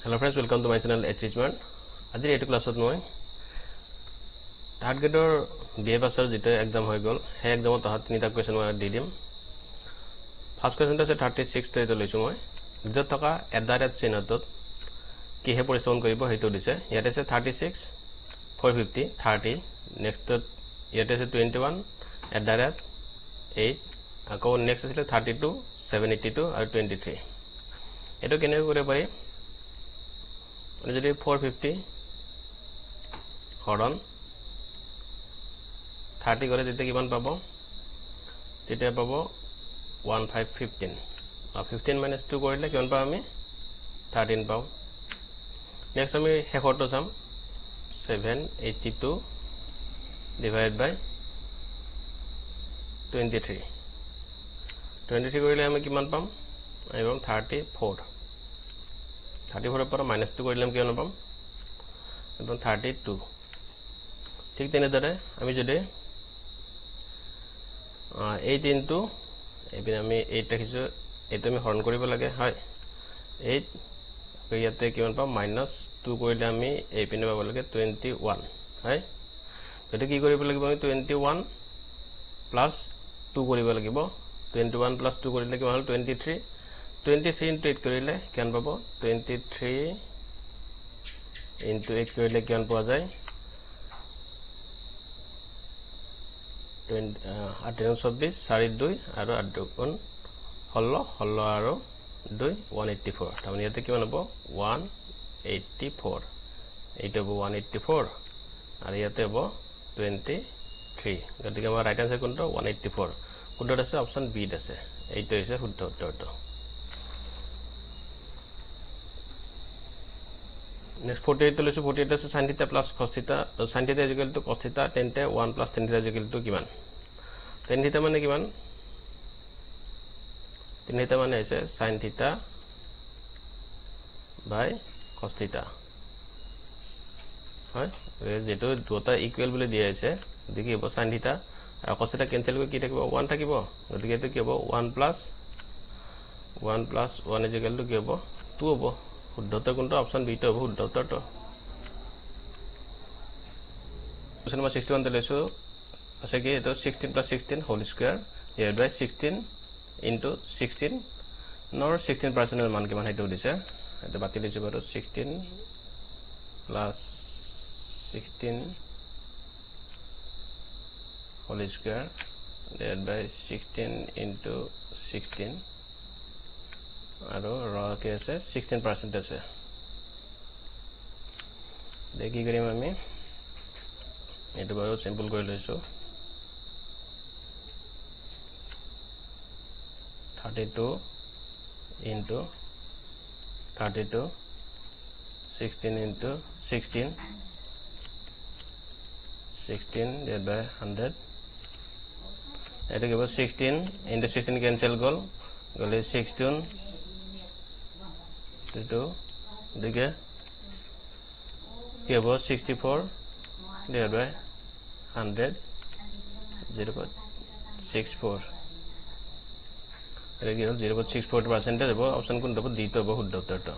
Hello friends, welcome to my channel Achievement. Ajir etu class moi third grade BA passer jito exam hoy gol he exam ta tinita question moi di dim. First question ta 36 to loisu moi jito taka @চিহ্নটোত কি হে পৰিশ্ৰম কৰিব হেতু দিছে ইয়াতে আছে 36 450 30 next ইয়াতে আছে 21 @8 আকৌ next আছে 32 782 আৰু 23 এটো কেনে কৰে পাৰি যদি 450 হৰণ 30 কৰে দিতে কিমান পাব তেতিয়া পাব 1515 আৰ 15 minus 2 কৰিলে কিমান পাম আমি 13 পাও নেক্সট আমি হেকৰটো চাম 782 divided by 23 কৰিলে আমি কিমান পাম আমি পাম 34 34 पर माइनस 2 কৰিলাম কিমান পাম এবং 32 ঠিক তেনেদৰে আমি যদি 8 ইনটু এবিন আমি 8 ৰাখিছো এটো আমি হৰণ কৰিব লাগে হয় 8 ইয়াতে কিমান পাম মাইনাস 2 কৰিলে আমি এই পিনে পাব লাগে 21 হয় এটো কি কৰিব লাগিব আমি 21 প্লাস 2 কৰিব লাগিব 21 প্লাস 2 কৰিলে কিমান হল 23 23 into 8 কৰিলে কিমান পাব 23 into 8 কৰিলে কিমান পোৱা যায় 24 4 2 আৰু 8 2 16 16 আৰু 2 184 তাৰমানে ইয়াতে কিমান হ'ব 184 এইটো হ'ব 184 আৰু ইয়াতে হ'ব 23 গতিকে আমাৰ ৰাইট আনসাৰ কোনটো 184 কোনটো আছে অপচন বি আছে এইটো হৈছে শুদ্ধ উত্তৰটো Next 48 to lesu 48 is sin theta plus cos theta sin theta is equal to cos theta tan theta 1 plus tan theta is equal to kiman tan theta mane kiman tan theta mane aise sin theta by cos theta hoy jeto duta equal bole dia aise dekibo sin theta aru cos theta cancel koi ki thakibo 1 thakibo gotike etu ki hobo 1 plus 1 is equal to ki hobo 2 hobo শুদ্ধতা কোনটো option B টো হ'ব শুদ্ধতাটো question number 61 তে লৈছো আছে কি এটো 16 plus 16 whole square divided by 16 into 16 nor 16% এর মান কিমান হেতু দিছে এটো বাতি দিছো বাৰু 16 plus 16 whole square divided by 16 into 16 আৰু ৰ কে আছে 16% আছে দেখি কৰিম আমি এটো বাৰু সিম্পল কৰি লৈছো 32 into 32 16 into 16 divided by 100 এটো কি হ'ব 16 into 16 cancel গলে 16 to दिगे কি হ'ব 64 divided by 100 0.64 এর কি হল 0.64% হবে অপশন কোনটা হবে দ্বিতীয় বহু উত্তরটা